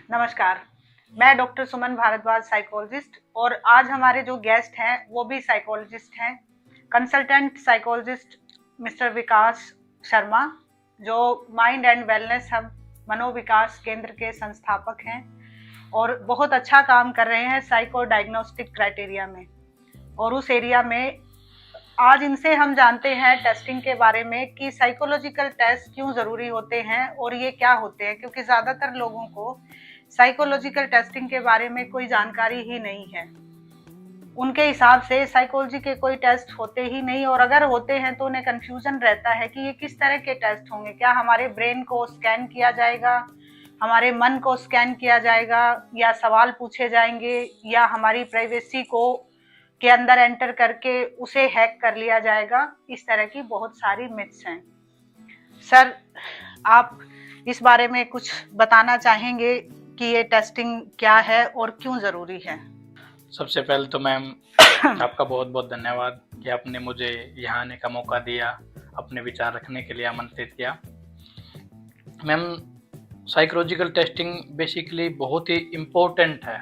नमस्कार। मैं डॉक्टर सुमन भारद्वाज, साइकोलॉजिस्ट, और आज हमारे जो गेस्ट हैं वो भी साइकोलॉजिस्ट हैं। कंसल्टेंट साइकोलॉजिस्ट मिस्टर विकास शर्मा, जो माइंड एंड वेलनेस हब मनोविकास केंद्र के संस्थापक हैं और बहुत अच्छा काम कर रहे हैं साइको डायग्नोस्टिक क्राइटेरिया में। और उस एरिया में आज इनसे हम जानते हैं टेस्टिंग के बारे में कि साइकोलॉजिकल टेस्ट क्यों ज़रूरी होते हैं और ये क्या होते हैं, क्योंकि ज़्यादातर लोगों को साइकोलॉजिकल टेस्टिंग के बारे में कोई जानकारी ही नहीं है। उनके हिसाब से साइकोलॉजी के कोई टेस्ट होते ही नहीं, और अगर होते हैं तो उन्हें कंफ्यूजन रहता है कि ये किस तरह के टेस्ट होंगे। क्या हमारे ब्रेन को स्कैन किया जाएगा, हमारे मन को स्कैन किया जाएगा, या सवाल पूछे जाएंगे, या हमारी प्राइवेसी को के अंदर एंटर करके उसे हैक कर लिया जाएगा। इस तरह की बहुत सारी मिथ्स हैं। सर, आप इस बारे में कुछ बताना चाहेंगे कि ये टेस्टिंग क्या है और क्यों ज़रूरी है? सबसे पहले तो मैम आपका बहुत बहुत धन्यवाद कि आपने मुझे यहाँ आने का मौका दिया, अपने विचार रखने के लिए आमंत्रित किया। मैम, साइकोलॉजिकल टेस्टिंग बेसिकली बहुत ही इम्पोर्टेंट है,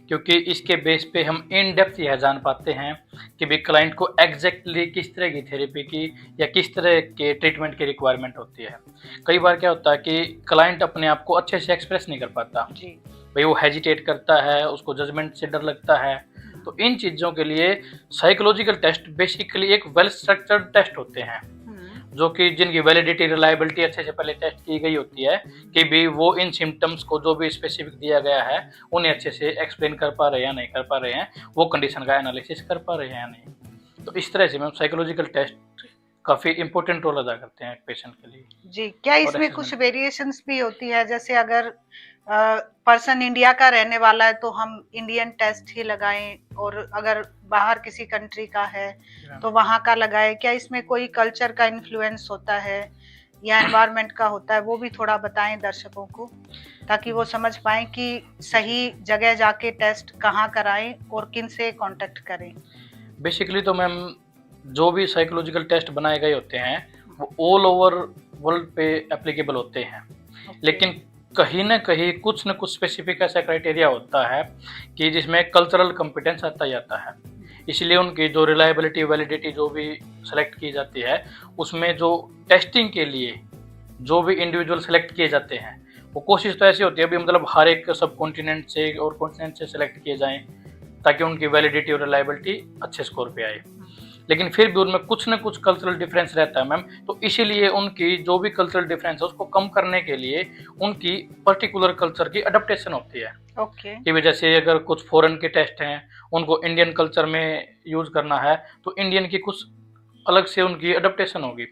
क्योंकि इसके बेस पे हम इन डेप्थ यह जान पाते हैं कि भी क्लाइंट को एग्जैक्टली किस तरह की थेरेपी की या किस तरह के ट्रीटमेंट की रिक्वायरमेंट होती है। कई बार क्या होता है कि क्लाइंट अपने आप को अच्छे से एक्सप्रेस नहीं कर पाता जी। भाई वो हेजिटेट करता है, उसको जजमेंट से डर लगता है। तो इन चीज़ों के लिए साइकोलॉजिकल टेस्ट बेसिकली एक वेल स्ट्रक्चर्ड टेस्ट होते हैं, जो कि जिनकी वैलिडिटी रिलायबिलिटी अच्छे से पहले टेस्ट की गई होती है कि भी वो इन सिम्टम्स को जो भी स्पेसिफिक दिया गया है उन्हें अच्छे से एक्सप्लेन कर पा रहे हैं या नहीं कर पा रहे हैं, वो कंडीशन का एनालिसिस कर पा रहे हैं या नहीं। तो इस तरह से मैम साइकोलॉजिकल टेस्ट काफ़ी इंपॉर्टेंट रोल अदा करते हैं पेशेंट के लिए जी। क्या इसमें कुछ वेरिएशंस भी होती है? जैसे अगर पर्सन इंडिया का रहने वाला है तो हम इंडियन टेस्ट ही लगाएं, और अगर बाहर किसी कंट्री का है तो वहाँ का लगाएं। क्या इसमें कोई कल्चर का इन्फ्लुएंस होता है या एनवायरनमेंट का होता है? वो भी थोड़ा बताएं दर्शकों को, ताकि वो समझ पाएं कि सही जगह जाके टेस्ट कहाँ कराएं और किन से कांटेक्ट करें। बेसिकली तो मैम जो भी साइकोलॉजिकल टेस्ट बनाए गए होते हैं वो ऑल ओवर वर्ल्ड पे एप्लीकेबल होते हैं, लेकिन कहीं ना कहीं कुछ न कुछ स्पेसिफिक ऐसा क्राइटेरिया होता है कि जिसमें कल्चरल कॉम्पिटेंस आता जाता है। इसलिए उनकी जो रिलायबिलिटी वैलिडिटी जो भी सेलेक्ट की जाती है, उसमें जो टेस्टिंग के लिए जो भी इंडिविजुअल सेलेक्ट किए जाते हैं वो कोशिश तो ऐसी होती है भी मतलब हर एक सब कॉन्टिनेंट से और कॉन्टिनेंट से सेलेक्ट किए जाएं ताकि उनकी वैलिडिटी और रिलायबिलिटी अच्छे स्कोर पे आए। लेकिन फिर भी उनमें कुछ न कुछ कल्चरल डिफरेंस रहता है मैम। तो इसीलिए उनकी जो भी कल्चरल डिफरेंस है उसको कम करने के लिए उनकी पर्टिकुलर कल्चर की अडेप्टेशन होती है। कि भी जैसे अगर कुछ फॉरेन के टेस्ट हैं उनको इंडियन कल्चर में यूज करना है तो इंडियन की कुछ अलग से उनकी अडेप्टेशन होगी।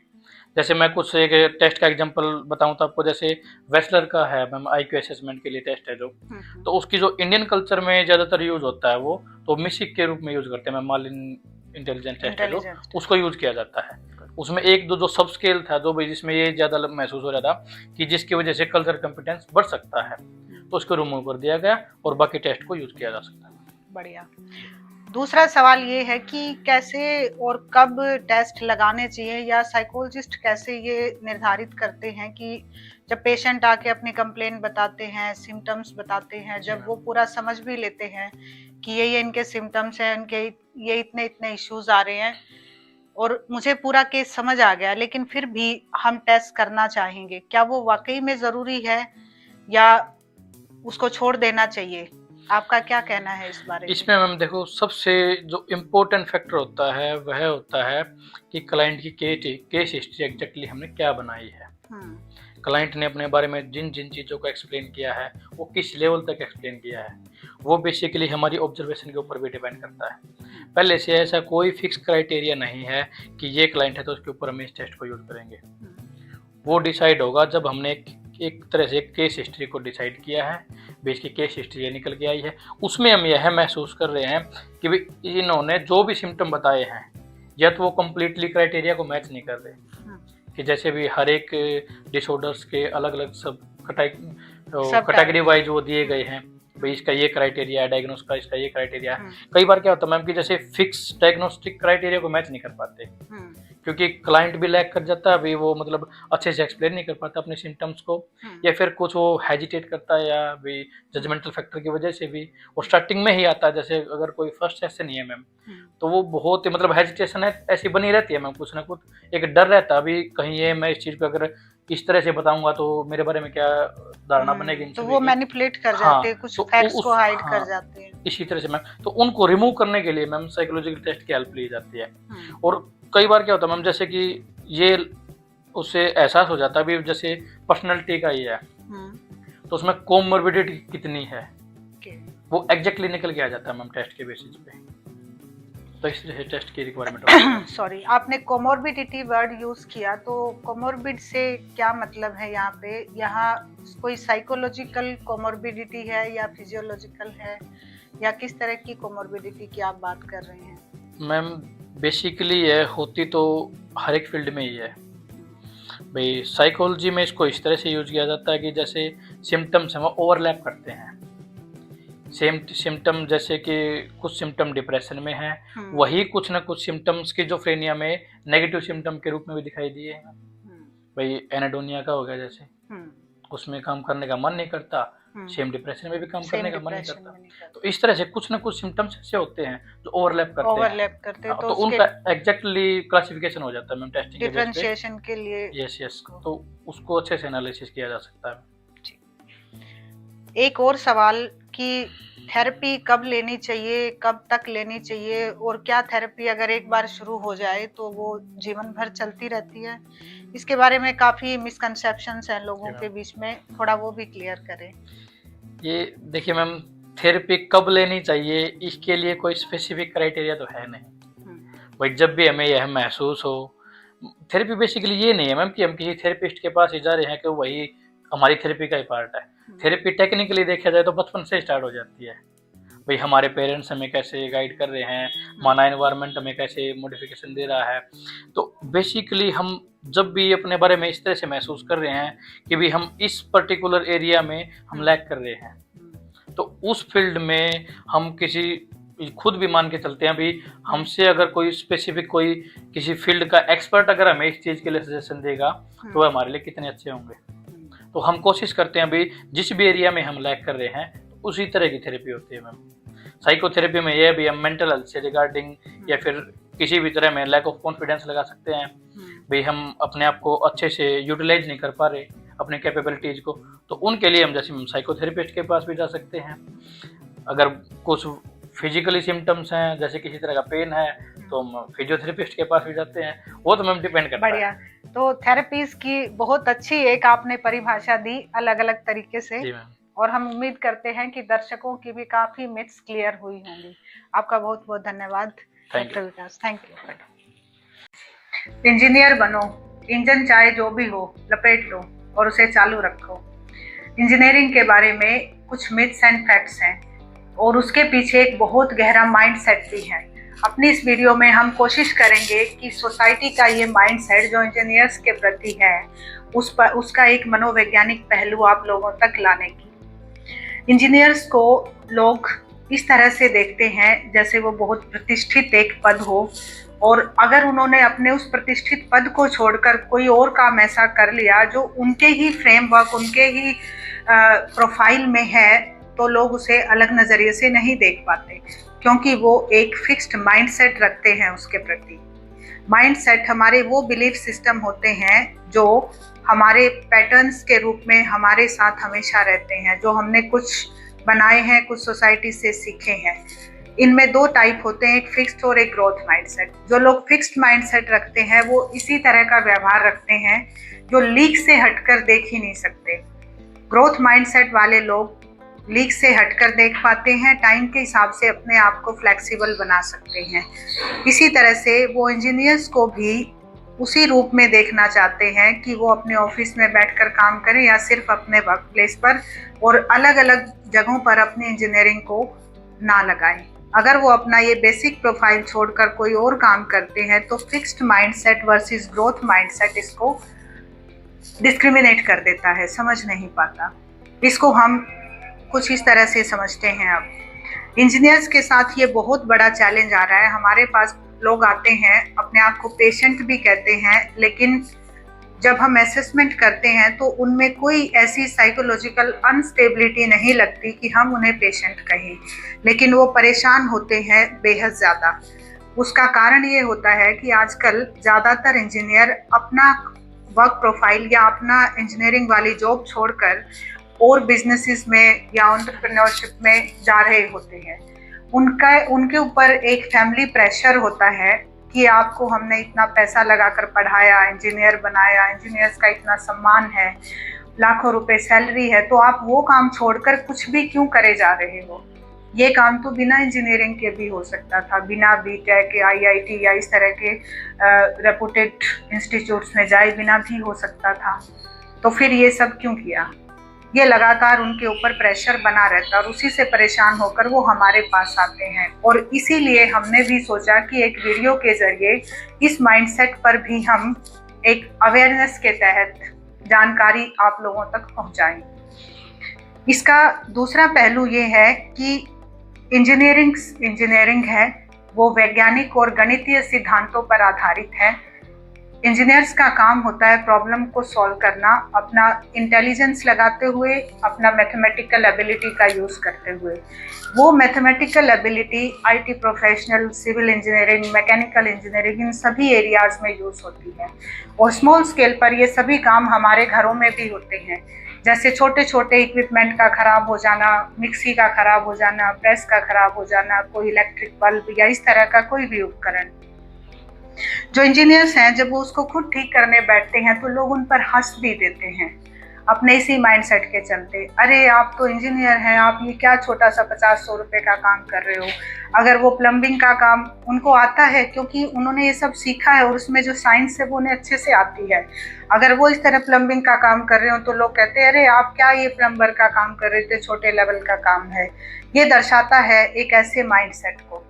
जैसे मैं कुछ एक टेस्ट का एग्जांपल बताऊं तो आपको, जैसे वेस्लर का है मैम, IQ असेसमेंट के लिए टेस्ट है जो, तो उसकी जो इंडियन कल्चर में ज़्यादातर यूज होता है वो तो मिसिक के रूप में यूज करते हैं मैम। मालिन इंटेलिजेंस टेस्ट है जो, उसको यूज किया जाता है। उसमें एक दो जो सब स्केल था जो जिसमें ये ज़्यादा महसूस हो रहा था कि जिसकी वजह से कल्चर कॉम्पिटेंस बढ़ सकता है, तो उसको रिमूव कर दिया गया और बाकी टेस्ट को यूज किया जा सकता है। बढ़िया। दूसरा सवाल ये है कि कैसे और कब टेस्ट लगाने चाहिए, या साइकोलॉजिस्ट कैसे ये निर्धारित करते हैं कि जब पेशेंट आके अपनी कंप्लेन बताते हैं, सिम्टम्स बताते हैं, जब वो पूरा समझ भी लेते हैं कि ये इनके सिम्टम्स हैं, इनके ये इतने इतने इश्यूज आ रहे हैं और मुझे पूरा केस समझ आ गया, लेकिन फिर भी हम टेस्ट करना चाहेंगे, क्या वो वाकई में ज़रूरी है या उसको छोड़ देना चाहिए? आपका क्या कहना है इस बारे में? इसमें मैम देखो, सबसे जो इम्पोर्टेंट फैक्टर होता है वह होता है कि क्लाइंट की केस हिस्ट्री एग्जैक्टली हमने क्या बनाई है। क्लाइंट ने अपने बारे में जिन जिन चीज़ों को एक्सप्लेन किया है वो किस लेवल तक एक्सप्लेन किया है, वो बेसिकली हमारी ऑब्जर्वेशन के ऊपर भी डिपेंड करता है। पहले से ऐसा कोई फिक्स क्राइटेरिया नहीं है कि ये क्लाइंट है तो उसके ऊपर हम इस टेस्ट को यूज़ करेंगे। वो डिसाइड होगा जब हमने एक तरह से केस हिस्ट्री को डिसाइड किया है, भी इसकी केस हिस्ट्री ये निकल के आई है। उसमें हम यह महसूस कर रहे हैं कि भाई इन्होंने जो भी सिम्टम बताए हैं या तो वो कम्प्लीटली क्राइटेरिया को मैच नहीं कर रहे, कि जैसे भी हर एक डिसऑर्डर्स के अलग अलग सब कैटेगरी वाइज वो दिए गए हैं, भाई इसका ये क्राइटेरिया है, डायग्नोस का इसका ये क्राइटेरिया है। कई बार क्या होता है मैम कि जैसे फिक्स डायग्नोस्टिक क्राइटेरिया को मैच नहीं कर पाते, क्योंकि क्लाइंट भी लैग कर जाता है, अभी वो मतलब अच्छे से एक्सप्लेन नहीं कर पाता अपने सिम्टम्स को, या फिर कुछ वो हेजिटेट करता है, या भी जजमेंटल फैक्टर की वजह से भी, और स्टार्टिंग में ही आता है। जैसे अगर कोई फर्स्ट सेशन ही है मैम, तो वो बहुत ही मतलब हेजिटेशन है ऐसी बनी रहती है मैम, कुछ ना कुछ एक डर रहता है, अभी कहीं ये मैं इस चीज़ को अगर इस तरह से बताऊंगा तो मेरे बारे में क्या धारणा बनेगी, तो वो मैनिपुलेट कर जाते हैं, कुछ फैक्ट्स को हाइड कर जाते हैं। इसी तरह से मैम, तो उनको रिमूव करने के लिए मैम साइकोलॉजिकल टेस्ट की हेल्प ली जाती है। और कई बार क्या होता है मैम, जैसे कि ये उससे एहसास हो जाता है, अभी जैसे पर्सनैलिटी का ही है, तो उसमें कोमोर्बिडिटी कितनी है वो एग्जैक्टली निकल के आ जाता है मैम टेस्ट के बेसिस पे। तो इस तरह से टेस्ट की रिक्वायरमेंट होती है। सॉरी, आपने कोमोर्बिडिटी वर्ड यूज किया, तो कोमोर्बिड से क्या मतलब है यहाँ पे? यहाँ कोई साइकोलॉजिकल कोमोर्बिडिटी है या फिजियोलॉजिकल है, या किस तरह की कोमोर्बिडिटी की आप बात कर रहे हैं? मैम बेसिकली ये होती तो हर एक फील्ड में ही है भाई। साइकोलॉजी में इसको इस तरह से यूज किया जाता है कि जैसे सिम्टम्स हैं वो ओवरलैप करते हैं। सेम सिम्टम, जैसे कि कुछ सिम्टम डिप्रेशन में है, वही कुछ ना कुछ सिम्टम्स स्किज़ोफ्रेनिया में नेगेटिव सिम्टम के रूप में भी दिखाई दिए हैं भाई। एनाडोनिया का हो गया जैसे, उसमें काम करने का मन नहीं करता, सेम डिप्रेशन में भी काम करने का मन नहीं करता। तो इस तरह से कुछ ना कुछ सिम्टम्स ऐसे होते हैं जो ओवरलैप करते हैं। तो उनका एग्जैक्टली क्लासिफिकेशन हो जाता है मैम टेस्टिंग के डिफरेंशिएशन के लिए। यस, तो उसको अच्छे से एनालिसिस किया जा सकता है। एक और सवाल कि थेरेपी कब लेनी चाहिए, कब तक लेनी चाहिए, और क्या थेरेपी अगर एक बार शुरू हो जाए तो वो जीवन भर चलती रहती है? इसके बारे में काफ़ी मिसकंसेप्शंस हैं लोगों के बीच में, थोड़ा वो भी क्लियर करें। ये देखिए मैम, थेरेपी कब लेनी चाहिए इसके लिए कोई स्पेसिफिक क्राइटेरिया तो है नहीं भाई। जब भी हमें यह महसूस हो, थेरेपी बेसिकली ये नहीं है मैम कि हम किसी थेरेपिस्ट के पास ही जा रहे हैं कि वही हमारी थेरेपी का ही पार्ट है। थेरेपी टेक्निकली देखा जाए तो बचपन से स्टार्ट हो जाती है भाई। हमारे पेरेंट्स हमें कैसे गाइड कर रहे हैं, हमारा एनवायरनमेंट हमें कैसे मॉडिफिकेशन दे रहा है। तो बेसिकली हम जब भी अपने बारे में इस तरह से महसूस कर रहे हैं कि भी हम इस पर्टिकुलर एरिया में हम लैग कर रहे हैं, तो उस फील्ड में हम किसी खुद भी मान के चलते हैं भी, हमसे अगर कोई स्पेसिफिक कोई किसी फील्ड का एक्सपर्ट अगर हमें इस चीज़ के लिए सजेशन देगा तो वह हमारे लिए कितने अच्छे होंगे। तो हम कोशिश करते हैं भी जिस भी एरिया में हम लैग कर रहे हैं उसी तरह की थेरेपी होती है मैम। साइकोथेरेपी में यह भी हम मेंटल हेल्थ से रिगार्डिंग या फिर किसी भी तरह में लैक ऑफ कॉन्फिडेंस लगा सकते हैं भाई, हम अपने आप को अच्छे से यूटिलाइज नहीं कर पा रहे अपने कैपेबिलिटीज को, तो उनके लिए हम जैसे साइकोथेरेपिस्ट के पास भी जा सकते हैं। अगर कुछ फिजिकली सिम्टम्स हैं, जैसे किसी तरह का पेन है, तो हम फिजियोथेरेपिस्ट के पास भी जाते हैं। वो तो मैम डिपेंड करता है। बढ़िया, तो थेरेपीज की बहुत अच्छी एक आपने परिभाषा दी अलग अलग तरीके से, और हम उम्मीद करते हैं कि दर्शकों की भी काफी मिथ्स क्लियर हुई होंगी। आपका बहुत बहुत धन्यवाद doctor Vikas, thank you. Engineer बनो, इंजन चाहे जो भी हो लपेट लो और उसे चालू रखो। इंजीनियरिंग के बारे में कुछ मिथ्स एंड फैक्ट्स हैं और उसके पीछे एक बहुत गहरा माइंडसेट भी है। अपनी इस वीडियो में हम कोशिश करेंगे कि सोसाइटी का ये माइंडसेट जो इंजीनियर्स के प्रति है उसका एक मनोवैज्ञानिक पहलू आप लोगों तक लाने की। इंजीनियर्स को लोग इस तरह से देखते हैं जैसे वो बहुत प्रतिष्ठित एक पद हो, और अगर उन्होंने अपने उस प्रतिष्ठित पद को छोड़कर कोई और काम ऐसा कर लिया जो उनके ही फ्रेमवर्क, उनके ही प्रोफाइल में है, तो लोग उसे अलग नज़रिए से नहीं देख पाते, क्योंकि वो एक फिक्स्ड माइंडसेट रखते हैं उसके प्रति। माइंडसेट हमारे वो बिलीफ सिस्टम होते हैं जो हमारे पैटर्न्स के रूप में हमारे साथ हमेशा रहते हैं, जो हमने कुछ बनाए हैं, कुछ सोसाइटी से सीखे हैं। इनमें दो टाइप होते हैं, एक फिक्स्ड और एक ग्रोथ माइंडसेट। जो लोग फिक्स्ड माइंडसेट रखते हैं वो इसी तरह का व्यवहार रखते हैं जो लीक से हटकर देख ही नहीं सकते। ग्रोथ माइंडसेट वाले लोग लीक से हटकर देख पाते हैं, टाइम के हिसाब से अपने आप को फ्लेक्सिबल बना सकते हैं। इसी तरह से वो इंजीनियर्स को भी उसी रूप में देखना चाहते हैं कि वो अपने ऑफिस में बैठकर काम करें या सिर्फ अपने वर्क प्लेस पर, और अलग अलग जगहों पर अपनी इंजीनियरिंग को ना लगाएं। अगर वो अपना ये बेसिक प्रोफाइल छोड़कर कोई और काम करते हैं तो fixed mindset versus growth mindset इसको डिस्क्रिमिनेट कर देता है, समझ नहीं पाता। इसको हम कुछ इस तरह से समझते हैं। अब इंजीनियर्स के साथ ये बहुत बड़ा चैलेंज आ रहा है। हमारे पास लोग आते हैं, अपने आप को पेशेंट भी कहते हैं, लेकिन जब हम असेसमेंट करते हैं तो उनमें कोई ऐसी साइकोलॉजिकल अनस्टेबिलिटी नहीं लगती कि हम उन्हें पेशेंट कहें, लेकिन वो परेशान होते हैं बेहद ज़्यादा। उसका कारण ये होता है कि आजकल ज़्यादातर इंजीनियर अपना वर्क प्रोफाइल या अपना इंजीनियरिंग वाली जॉब छोड़कर और बिजनेसेस में या एंटरप्रेन्योरशिप में जा रहे होते हैं। उनके ऊपर एक फैमिली प्रेशर होता है कि आपको हमने इतना पैसा लगाकर पढ़ाया, इंजीनियर बनाया, इंजीनियर्स का इतना सम्मान है, लाखों रुपए सैलरी है, तो आप वो काम छोड़कर कुछ भी क्यों करे जा रहे हो? ये काम तो बिना इंजीनियरिंग के भी हो सकता था, बिना बीटेक, आईआईटी या इस तरह के रेपुटेड इंस्टीट्यूट्स में जाए बिना भी हो सकता था। तो फिर ये सब क्यों किया? ये लगातार उनके ऊपर प्रेशर बना रहता है और उसी से परेशान होकर वो हमारे पास आते हैं। और इसीलिए हमने भी सोचा कि एक वीडियो के जरिए इस माइंडसेट पर भी हम एक अवेयरनेस के तहत जानकारी आप लोगों तक पहुंचाएं। इसका दूसरा पहलू ये है कि इंजीनियरिंग है वो वैज्ञानिक और गणितीय सिद्धांतों पर आधारित है। इंजीनियर्स का काम होता है प्रॉब्लम को सॉल्व करना, अपना इंटेलिजेंस लगाते हुए, अपना मैथमेटिकल एबिलिटी का यूज़ करते हुए। वो mathematical ability IT professional, civil engineering, mechanical engineering, इन सभी एरियाज में यूज़ होती है। और स्मॉल स्केल पर ये सभी काम हमारे घरों में भी होते हैं, जैसे छोटे छोटे इक्विपमेंट का ख़राब हो जाना, मिक्सी का ख़राब हो जाना, प्रेस का ख़राब हो जाना, कोई इलेक्ट्रिक बल्ब या इस तरह का कोई भी उपकरण। जो इंजीनियर्स हैं जब वो उसको खुद ठीक करने बैठते हैं तो लोग उन पर हंस भी देते हैं अपने इसी माइंडसेट के चलते। अरे आप तो इंजीनियर हैं, आप ये क्या छोटा सा 50-100 रुपए का काम कर रहे हो। अगर वो प्लम्बिंग का काम उनको आता है क्योंकि उन्होंने ये सब सीखा है और उसमें जो साइंस है वो उन्हें अच्छे से आती है, अगर वो इस तरह प्लम्बिंग का काम कर रहे हो तो लोग कहते हैं अरे आप क्या ये प्लम्बर का काम कर रहे थे, छोटे लेवल का काम है। ये दर्शाता है एक ऐसे माइंडसेट को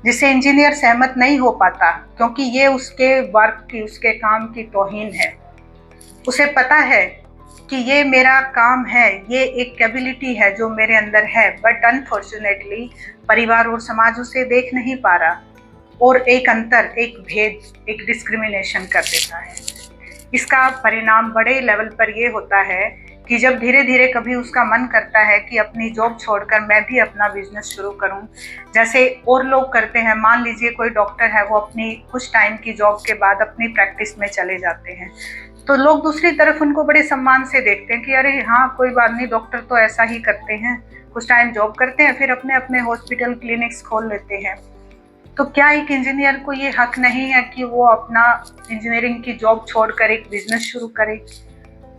जिसे इंजीनियर सहमत नहीं हो पाता, क्योंकि ये उसके वर्क की, उसके काम की तौहीन है। उसे पता है कि ये मेरा काम है, ये एक कैपेबिलिटी है जो मेरे अंदर है, बट अनफॉर्चुनेटली परिवार और समाज उसे देख नहीं पा रहा और एक अंतर, एक भेद, एक डिस्क्रिमिनेशन कर देता है। इसका परिणाम बड़े लेवल पर ये होता है कि जब धीरे धीरे कभी उसका मन करता है कि अपनी जॉब छोड़कर मैं भी अपना बिजनेस शुरू करूं, जैसे और लोग करते हैं। मान लीजिए कोई डॉक्टर है, वो अपनी कुछ टाइम की जॉब के बाद अपनी प्रैक्टिस में चले जाते हैं, तो लोग दूसरी तरफ उनको बड़े सम्मान से देखते हैं कि अरे हाँ कोई बात नहीं, डॉक्टर तो ऐसा ही करते हैं, कुछ टाइम जॉब करते हैं फिर अपने अपने हॉस्पिटल क्लिनिक्स खोल लेते हैं। तो क्या एक इंजीनियर को ये हक नहीं है कि वो अपना इंजीनियरिंग की जॉब छोड़कर एक बिजनेस शुरू करे,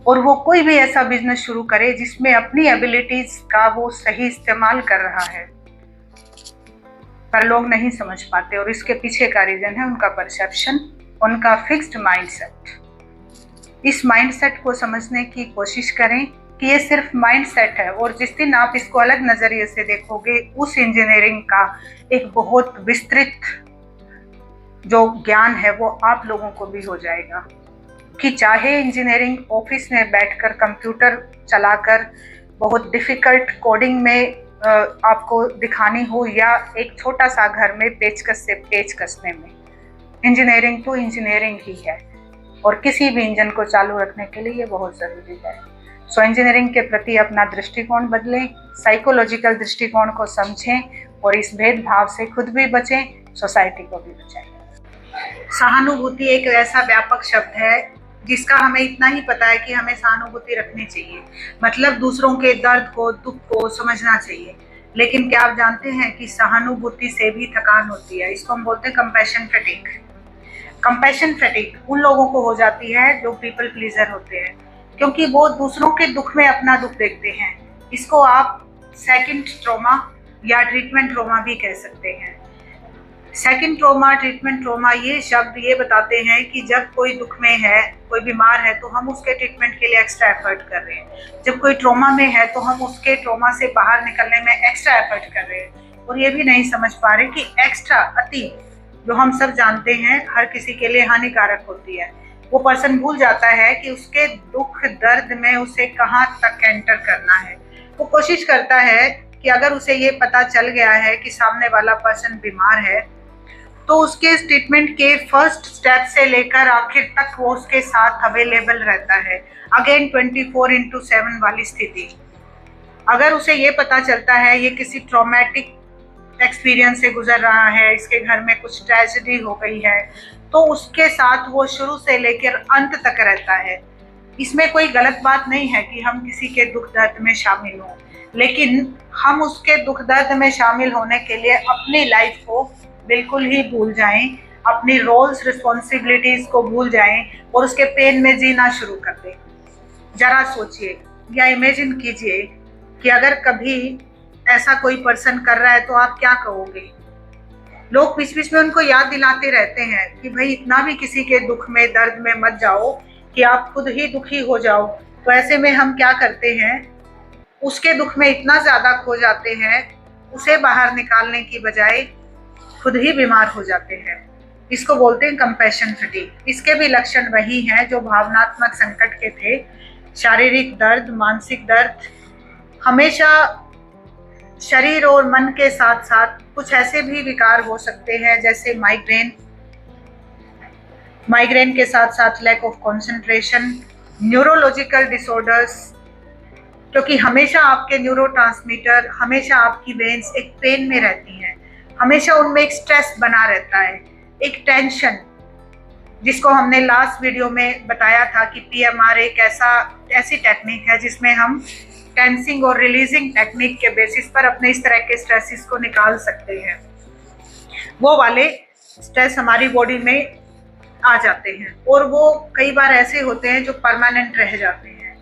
और वो कोई भी ऐसा बिजनेस शुरू करे जिसमें अपनी एबिलिटीज का वो सही इस्तेमाल कर रहा है? पर लोग नहीं समझ पाते और इसके पीछे का रीजन है उनका परसेप्शन, उनका फिक्स्ड माइंडसेट। इस माइंडसेट को समझने की कोशिश करें कि ये सिर्फ माइंडसेट है, और जिस दिन आप इसको अलग नजरिए से देखोगे, उस इंजीनियरिंग का एक बहुत विस्तृत जो ज्ञान है वो आप लोगों को भी हो जाएगा कि चाहे इंजीनियरिंग ऑफिस में बैठकर कंप्यूटर चलाकर बहुत डिफिकल्ट कोडिंग में आपको दिखानी हो, या एक छोटा सा घर में पेचकस से पेच कसने में, इंजीनियरिंग तो इंजीनियरिंग ही है और किसी भी इंजन को चालू रखने के लिए ये बहुत ज़रूरी है। सो इंजीनियरिंग के प्रति अपना दृष्टिकोण बदलें, साइकोलॉजिकल दृष्टिकोण को समझें और इस भेदभाव से खुद भी बचें, सोसाइटी को भी बचाएं। सहानुभूति एक ऐसा व्यापक शब्द है जिसका हमें इतना ही पता है कि हमें सहानुभूति रखनी चाहिए, मतलब दूसरों के दर्द को, दुख को समझना चाहिए। लेकिन क्या आप जानते हैं कि सहानुभूति से भी थकान होती है? इसको हम बोलते हैं कंपैशन फैटिग। कंपैशन फैटिग उन लोगों को हो जाती है जो पीपल प्लीजर होते हैं, क्योंकि वो दूसरों के दुख में अपना दुख देखते हैं। इसको आप सेकंड ट्रॉमा या ट्रीटमेंट ट्रॉमा भी कह सकते हैं। सेकंड ट्रॉमा, ट्रीटमेंट ट्रॉमा, ये शब्द ये बताते हैं कि जब कोई दुख में है, कोई बीमार है, तो हम उसके ट्रीटमेंट के लिए एक्स्ट्रा एफर्ट कर रहे हैं। जब कोई ट्रॉमा में है तो हम उसके ट्रॉमा से बाहर निकलने में एक्स्ट्रा एफर्ट कर रहे हैं, और ये भी नहीं समझ पा रहे कि एक्स्ट्रा, अति, जो हम सब जानते हैं हर किसी के लिए हानिकारक होती है। वो पर्सन भूल जाता है कि उसके दुख दर्द में उसे कहाँ तक एंटर करना है। वो कोशिश करता है कि अगर उसे ये पता चल गया है कि सामने वाला पर्सन बीमार है, तो तो उसके ट्रीटमेंट के फर्स्ट स्टेप से लेकर आखिर तक वो उसके साथ अवेलेबल रहता है। अगेन 24/7 वाली स्थिति। अगर उसे ये पता चलता है ये किसी ट्रॉमेटिक एक्सपीरियंस से गुजर रहा है, इसके घर में कुछ ट्रेजेडी हो गई है, तो उसके साथ वो शुरू से लेकर अंत तक रहता है। इसमें कोई गलत बात नहीं है कि हम किसी के दुख दर्द में शामिल हों, लेकिन हम उसके दुख दर्द में शामिल होने के लिए अपनी लाइफ को बिल्कुल ही भूल जाएं, अपनी रोल्स रिस्पॉन्सिबिलिटीज को भूल जाएं और उसके पेन में जीना शुरू कर दें। जरा सोचिए या इमेजिन कीजिए कि अगर कभी ऐसा कोई पर्सन कर रहा है तो आप क्या कहोगे। लोग बीच बीच में उनको याद दिलाते रहते हैं कि भाई इतना भी किसी के दुख में दर्द में मत जाओ कि आप खुद ही दुखी हो जाओ। तो ऐसे में हम क्या करते हैं, उसके दुख में इतना ज्यादा खो जाते हैं, उसे बाहर निकालने की बजाय खुद ही बीमार हो जाते हैं। इसको बोलते हैं कंपैशन फटीग। इसके भी लक्षण वही हैं जो भावनात्मक संकट के थे। शारीरिक दर्द, मानसिक दर्द, हमेशा शरीर और मन के साथ साथ कुछ ऐसे भी विकार हो सकते हैं जैसे माइग्रेन के साथ साथ lack of concentration, neurological disorders, क्योंकि हमेशा आपके न्यूरोट्रांसमीटर, हमेशा आपकी वेन्स एक पेन में रहती हैं, हमेशा उनमें एक स्ट्रेस बना रहता है, एक टेंशन, जिसको हमने लास्ट वीडियो में बताया था कि PMR एक ऐसी टेक्निक है जिसमें हम टेंसिंग और रिलीजिंग टेक्निक के बेसिस पर अपने इस तरह के स्ट्रेसेस को निकाल सकते हैं। वो वाले स्ट्रेस हमारी बॉडी में आ जाते हैं और वो कई बार ऐसे होते हैं जो परमानेंट रह जाते हैं।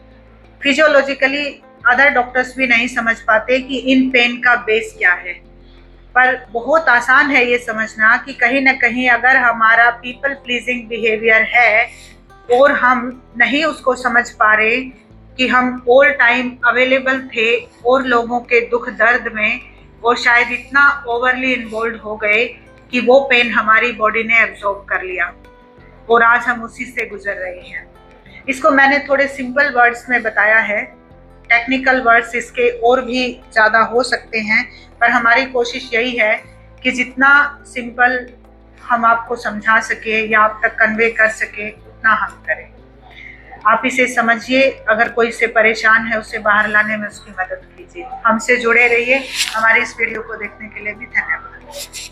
फिजियोलॉजिकली अदर डॉक्टर्स भी नहीं समझ पाते कि इन पेन का बेस क्या है, पर बहुत आसान है ये समझना कि कहीं ना कहीं अगर हमारा पीपल प्लीजिंग बिहेवियर है और हम नहीं उसको समझ पा रहे कि हम ऑल टाइम अवेलेबल थे और लोगों के दुख दर्द में, और शायद इतना ओवरली इन्वॉल्व हो गए कि वो पेन हमारी बॉडी ने एब्जॉर्ब कर लिया और आज हम उसी से गुजर रहे हैं। इसको मैंने थोड़े सिंपल वर्ड्स में बताया है, टेक्निकल वर्ड्स इसके और भी ज़्यादा हो सकते हैं, पर हमारी कोशिश यही है कि जितना सिंपल हम आपको समझा सके या आप तक कन्वे कर सके उतना हम करें। आप इसे समझिए, अगर कोई इससे परेशान है उसे बाहर लाने में उसकी मदद कीजिए। हमसे जुड़े रहिए। हमारे इस वीडियो को देखने के लिए भी धन्यवाद।